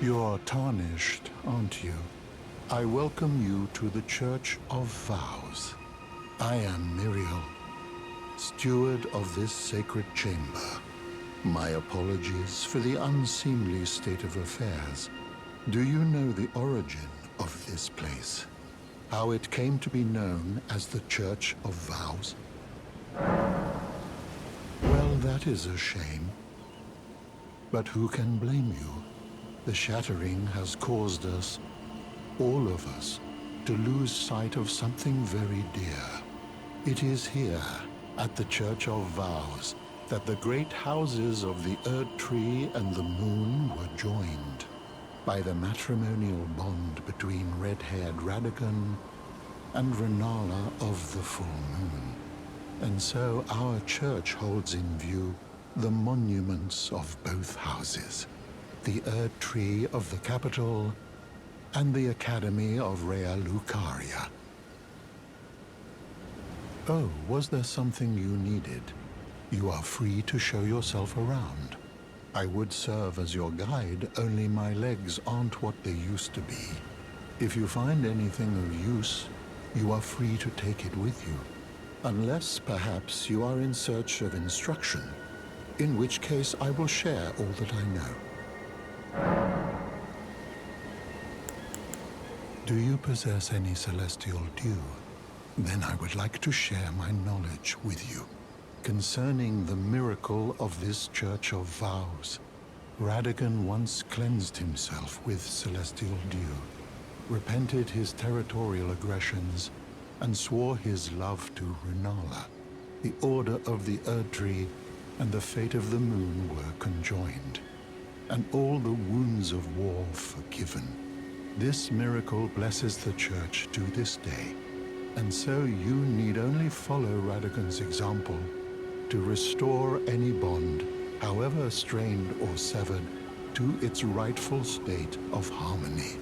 You're tarnished, aren't you? I welcome you to the Church of Vows. I am Miriel, steward of this sacred chamber. My apologies for the unseemly state of affairs. Do you know the origin of this place? How it came to be known as the Church of Vows? Well, that is a shame. But who can blame you? The shattering has caused us, all of us, to lose sight of something very dear. It is here, at the Church of Vows, that the great houses of the Erd Tree and the Moon were joined by the matrimonial bond between red-haired Radagon and Renala of the Full Moon. And so our church holds in view the monuments of both houses, the Erd Tree of the capital and the Academy of Rea Lucaria. Oh, was there something you needed? You are free to show yourself around. I would serve as your guide, only my legs aren't what they used to be. If you find anything of use, you are free to take it with you. Unless, perhaps, you are in search of instruction, in which case I will share all that I know. Do you possess any celestial dew? Then I would like to share my knowledge with you. Concerning the miracle of this Church of Vows, Radagon once cleansed himself with celestial dew, repented his territorial aggressions, and swore his love to Renala. The Order of the Erd Tree and the fate of the Moon were conjoined, and all the wounds of war forgiven. This miracle blesses the Church to this day, and so you need only follow Radagon's example to restore any bond, however strained or severed, to its rightful state of harmony.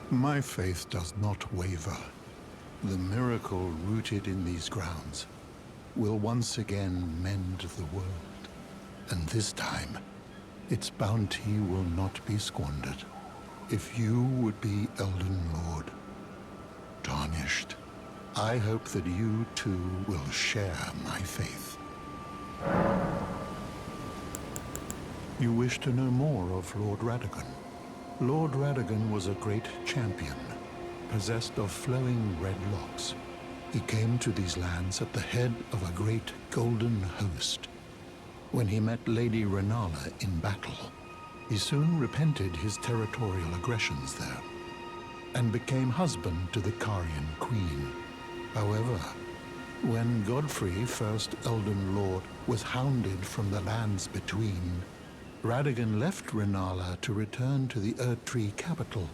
My faith does not waver. The miracle rooted in these grounds will once again mend the world, and this time, its bounty will not be squandered. If you would be Elden Lord, tarnished, I hope that you too will share my faith. You wish to know more of Lord Radagon? Lord Radagon was a great champion, possessed of flowing red locks. He came to these lands at the head of a great golden host. When he met Lady Renala in battle, he soon repented his territorial aggressions there, and became husband to the Carian Queen. However, when Godfrey, first Elden Lord, was hounded from the lands between, Radagon left Renala to return to the Erd Tree capital,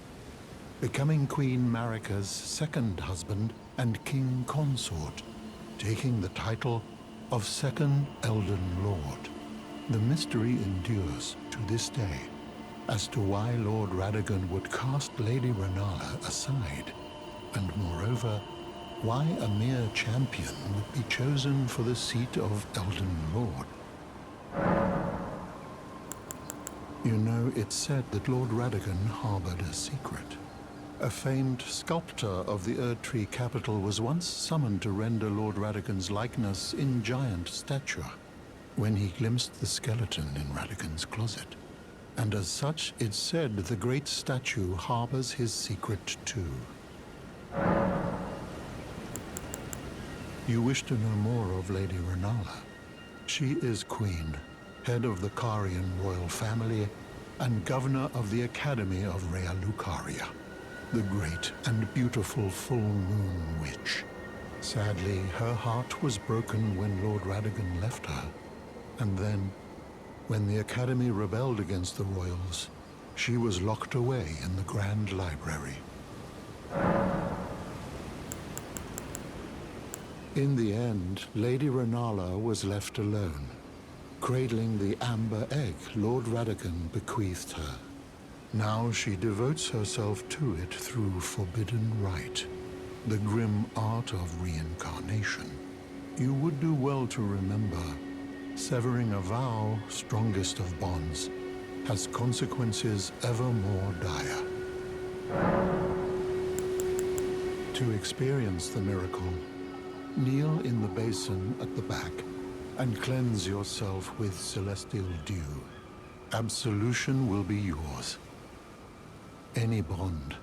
becoming Queen Marika's second husband and king consort, taking the title of Second Elden Lord. The mystery endures to this day as to why Lord Radagon would cast Lady Renala aside, and moreover, why a mere champion would be chosen for the seat of Elden Lord. You know, it's said that Lord Radagon harbored a secret. A famed sculptor of the Erd Tree capital was once summoned to render Lord Radagon's likeness in giant stature, when he glimpsed the skeleton in Radagon's closet. And as such, it's said the great statue harbors his secret too. You wish to know more of Lady Renala? She is queen, head of the Carian royal family, and governor of the Academy of Rea Lucaria, the great and beautiful full moon witch. Sadly, her heart was broken when Lord Radagon left her, and then, when the Academy rebelled against the royals, she was locked away in the Grand Library. In the end, Lady Renala was left alone, cradling the amber egg Lord Radagon bequeathed her. Now she devotes herself to it through forbidden rite, the grim art of reincarnation. You would do well to remember, Severing a vow, strongest of bonds, has consequences ever more dire. To experience the miracle, kneel in the basin at the back and cleanse yourself with celestial dew. Absolution will be yours. Any bond,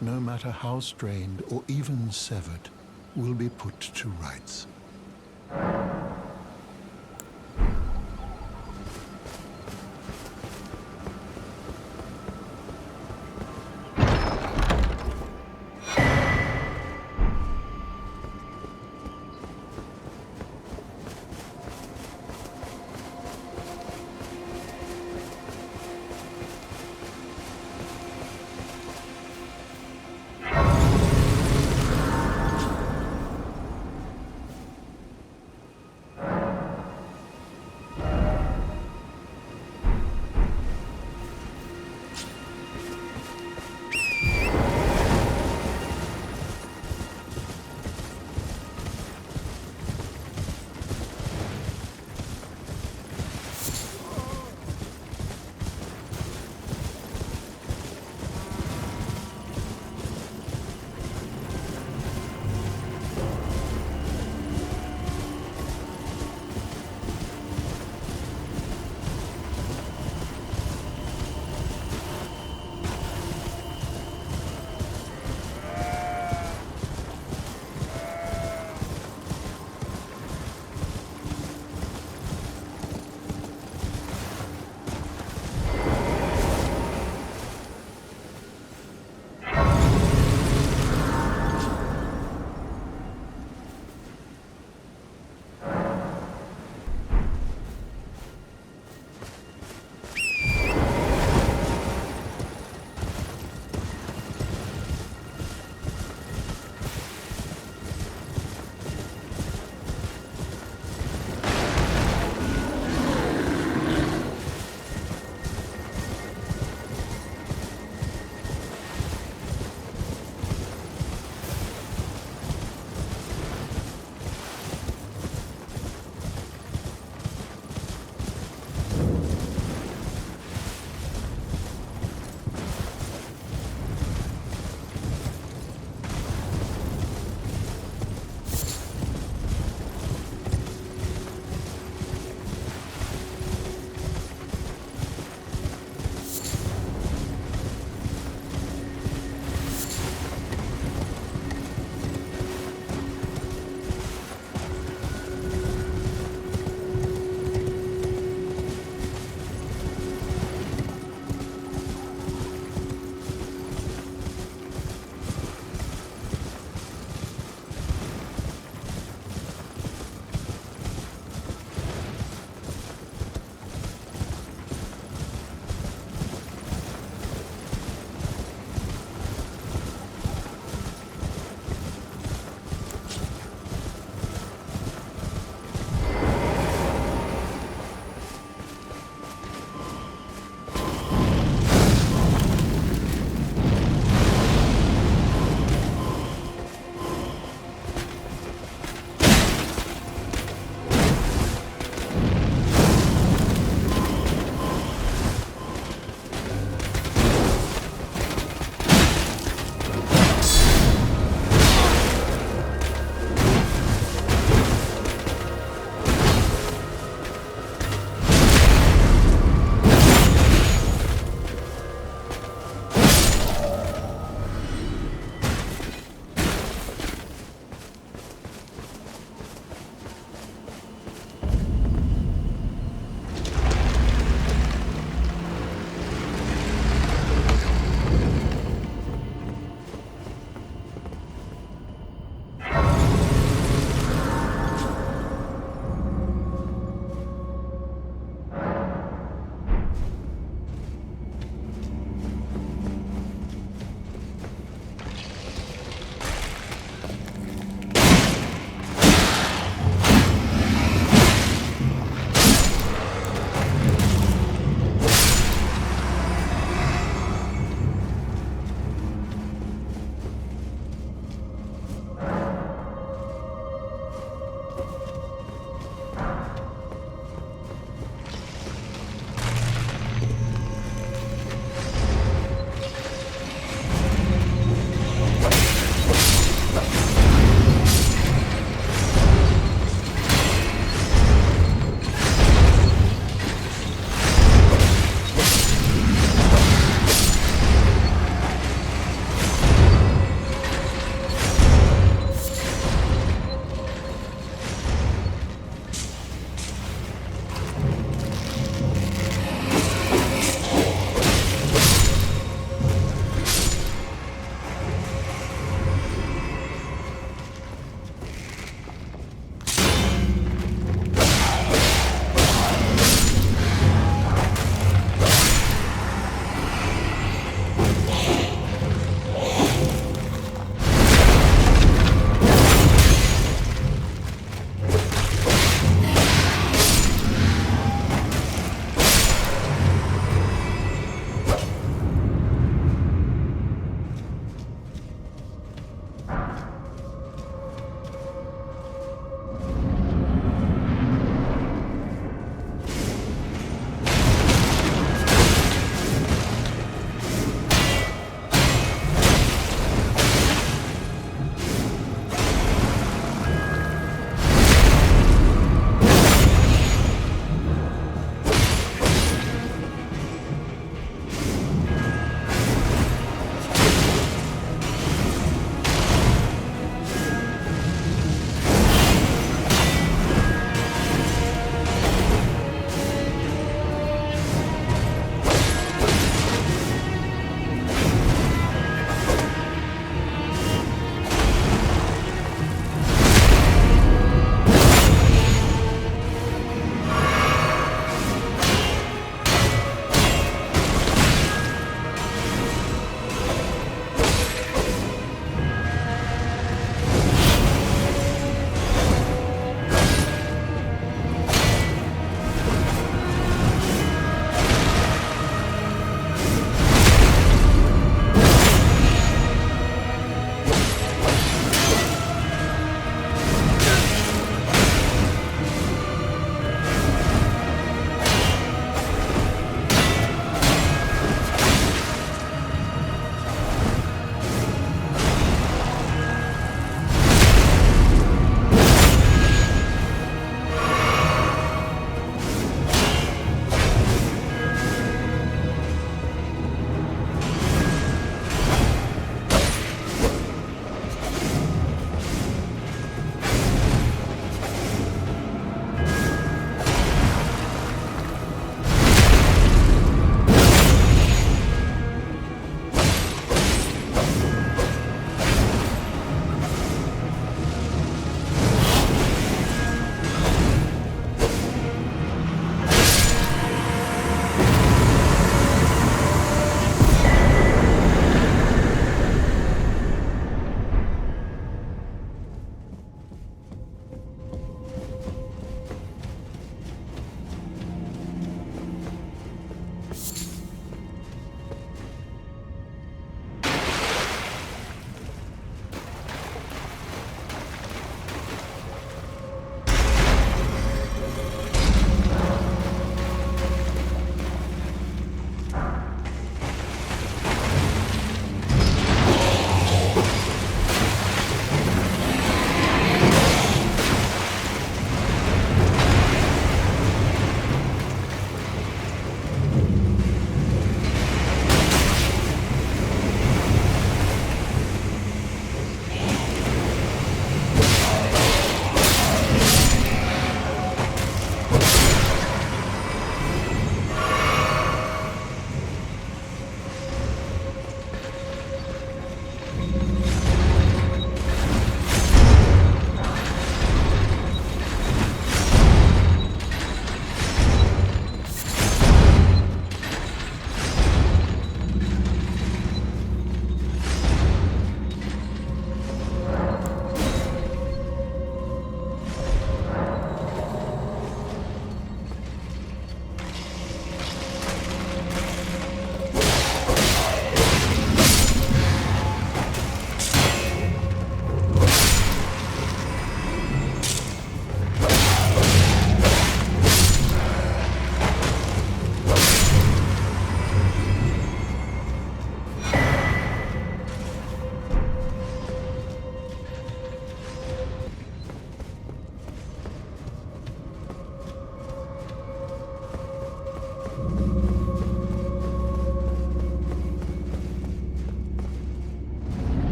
no matter how strained or even severed, will be put to rights.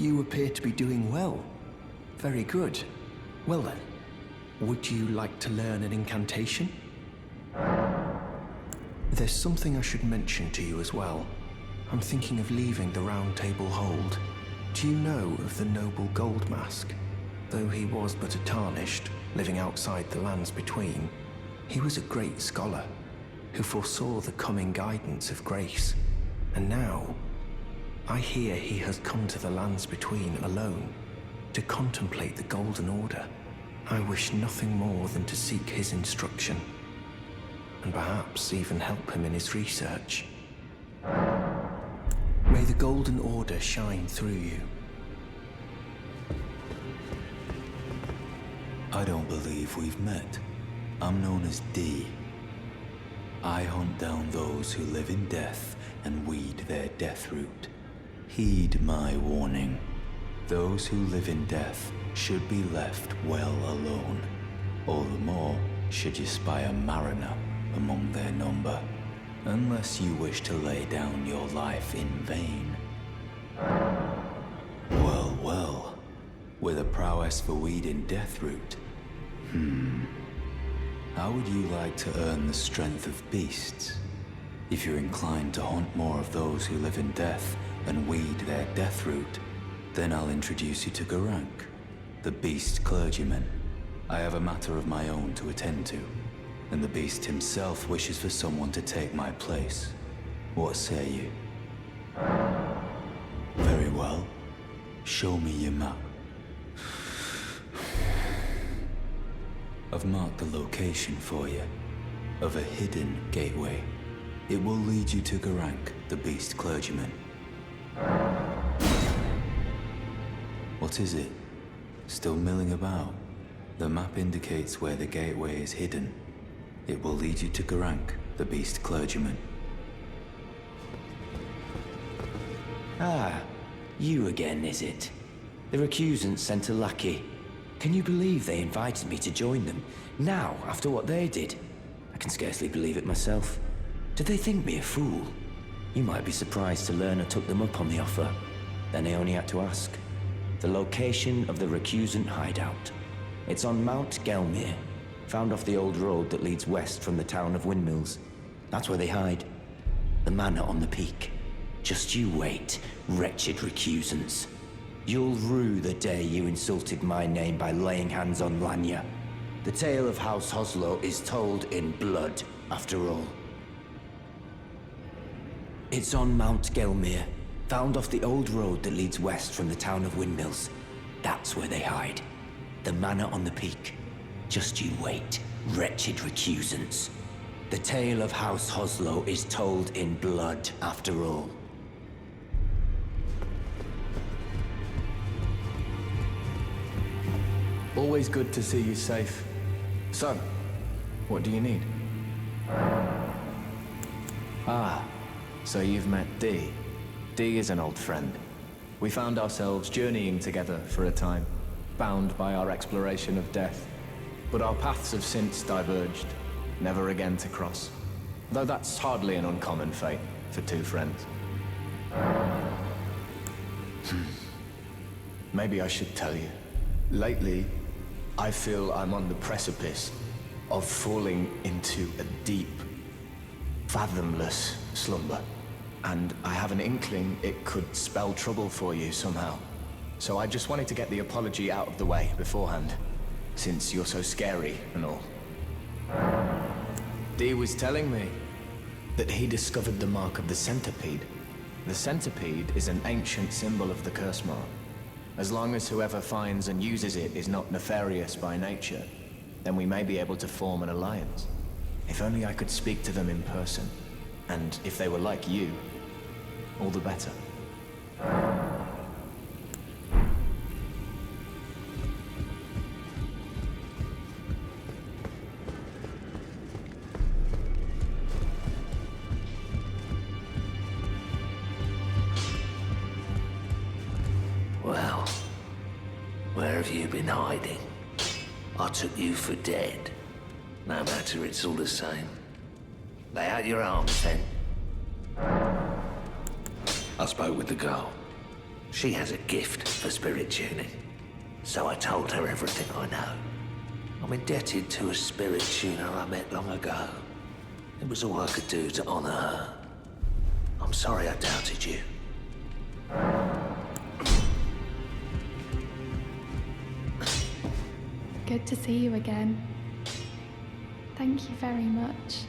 You appear to be doing well. Very good. Well then, would you like to learn an incantation? There's something I should mention to you as well. I'm thinking of leaving the Round Table Hold. Do you know of the noble Gold Mask? Though he was but a tarnished, living outside the lands between, he was a great scholar who foresaw the coming guidance of grace. And now, I hear he has come to the lands between alone to contemplate the Golden Order. I wish nothing more than to seek his instruction, and perhaps even help him in his research. May the Golden Order shine through you. I don't believe we've met. I'm known as D. I hunt down those who live in death and weed their death root. Heed my warning. Those who live in death should be left well alone. All the more should you spy a mariner among their number, unless you wish to lay down your life in vain. Well, well, with a prowess for weeding death root. How would you like to earn the strength of beasts? If you're inclined to hunt more of those who live in death and weed their death root, then I'll introduce you to Garank, the beast clergyman. I have a matter of my own to attend to, and the beast himself wishes for someone to take my place. What say you? Very well. Show me your map. I've marked the location for you, of a hidden gateway. It will lead you to Garank, the beast clergyman. What is it? Still milling about? The map indicates where the gateway is hidden. It will lead you to Garank, the beast clergyman. Ah, you again, is it? The recusants sent a lackey. Can you believe they invited me to join them? Now, after what they did? I can scarcely believe it myself. Did they think me a fool? You might be surprised to learn I took them up on the offer. Then I only had to ask. The location of the recusant hideout. It's on Mount Gelmir, found off the old road that leads west from the town of Windmills. That's where they hide. The manor on the peak. Just you wait, wretched recusants. You'll rue the day you insulted my name by laying hands on Lanya. The tale of House Hoslow is told in blood, after all. It's on Mount Gelmir, found off the old road that leads west from the town of Windmills. That's where they hide. The manor on the peak. Just you wait, wretched recusants. The tale of House Hoslow is told in blood, after all. Always good to see you safe. So, what do you need? Ah, so you've met D. D is an old friend. We found ourselves journeying together for a time, bound by our exploration of death. But our paths have since diverged, never again to cross. Though that's hardly an uncommon fate for two friends. Maybe I should tell you. Lately, I feel I'm on the precipice of falling into a deep, fathomless slumber. And I have an inkling it could spell trouble for you somehow. So I just wanted to get the apology out of the way beforehand, since you're so scary and all. Dee was telling me that he discovered the mark of the centipede. The centipede is an ancient symbol of the curse mark. As long as whoever finds and uses it is not nefarious by nature, then we may be able to form an alliance. If only I could speak to them in person. And if they were like you, all the better. Well, where have you been hiding? I took you for dead. No matter, it's all the same. Lay out your arms, then. I spoke with the girl. She has a gift for spirit tuning. So I told her everything I know. I'm indebted to a spirit tuner I met long ago. It was all I could do to honor her. I'm sorry I doubted you. Good to see you again. Thank you very much.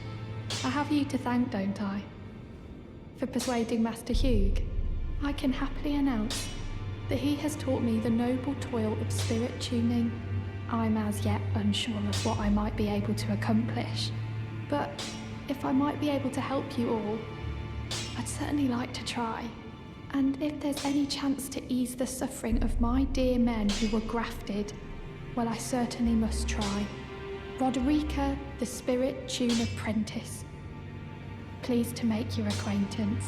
I have you to thank, don't I? For persuading Master Hugh. I can happily announce that he has taught me the noble toil of spirit tuning. I'm as yet unsure of what I might be able to accomplish, but if I might be able to help you all, I'd certainly like to try. And if there's any chance to ease the suffering of my dear men who were grafted, well, I certainly must try. Roderica, the Spirit Tune Apprentice. Pleased to make your acquaintance.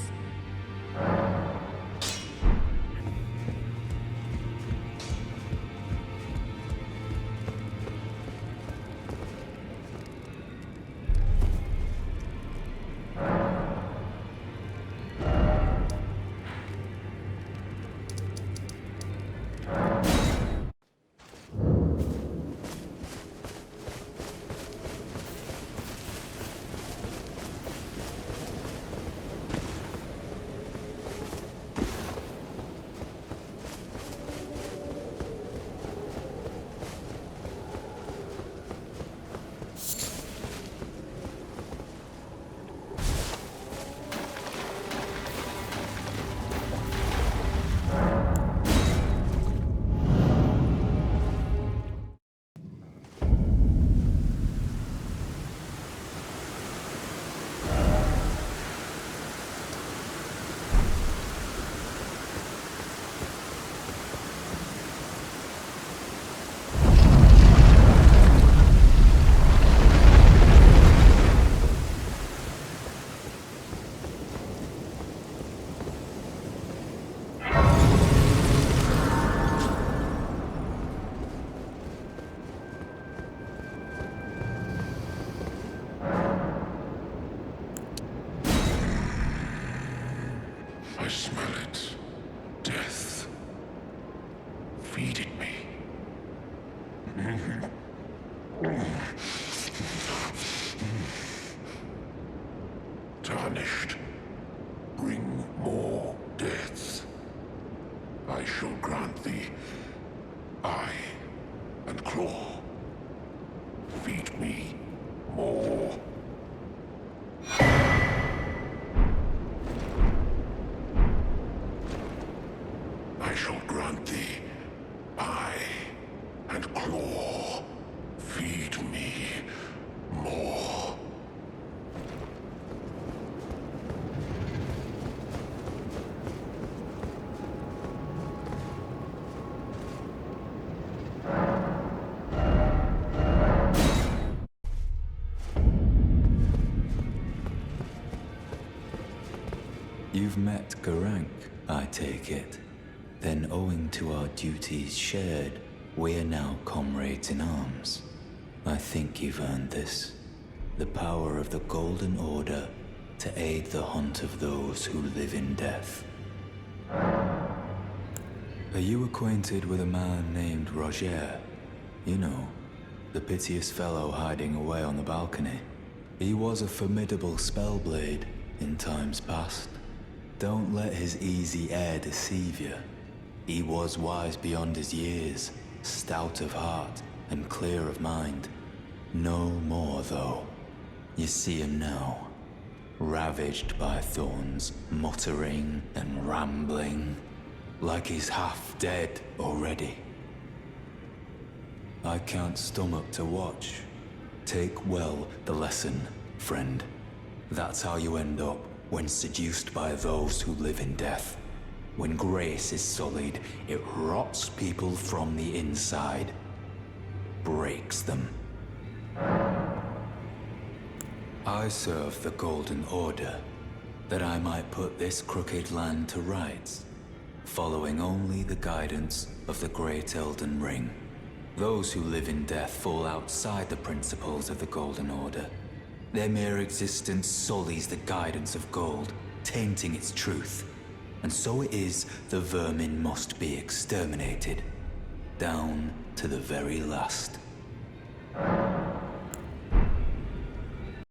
I smell it. Death. Feeding me. Tarnished. Bring more deaths. I shall grant thee eye and claw. Feed me more. I shall grant thee eye and claw. Feed me more. You've met Garank, I take it. Then owing to our duties shared, we are now comrades in arms. I think you've earned this. The power of the Golden Order to aid the hunt of those who live in death. Are you acquainted with a man named Roger? You know, the piteous fellow hiding away on the balcony. He was a formidable spellblade in times past. Don't let his easy air deceive you. He was wise beyond his years, stout of heart and clear of mind. No more, though. You see him now, ravaged by thorns, muttering and rambling, like he's half dead already. I can't stomach to watch. Take well the lesson, friend. That's how you end up when seduced by those who live in death. When grace is sullied, it rots people from the inside, breaks them. I serve the Golden Order, that I might put this crooked land to rights, following only the guidance of the great Elden Ring. Those who live in death fall outside the principles of the Golden Order. Their mere existence sullies the guidance of gold, tainting its truth. And so it is the vermin must be exterminated, down to the very last.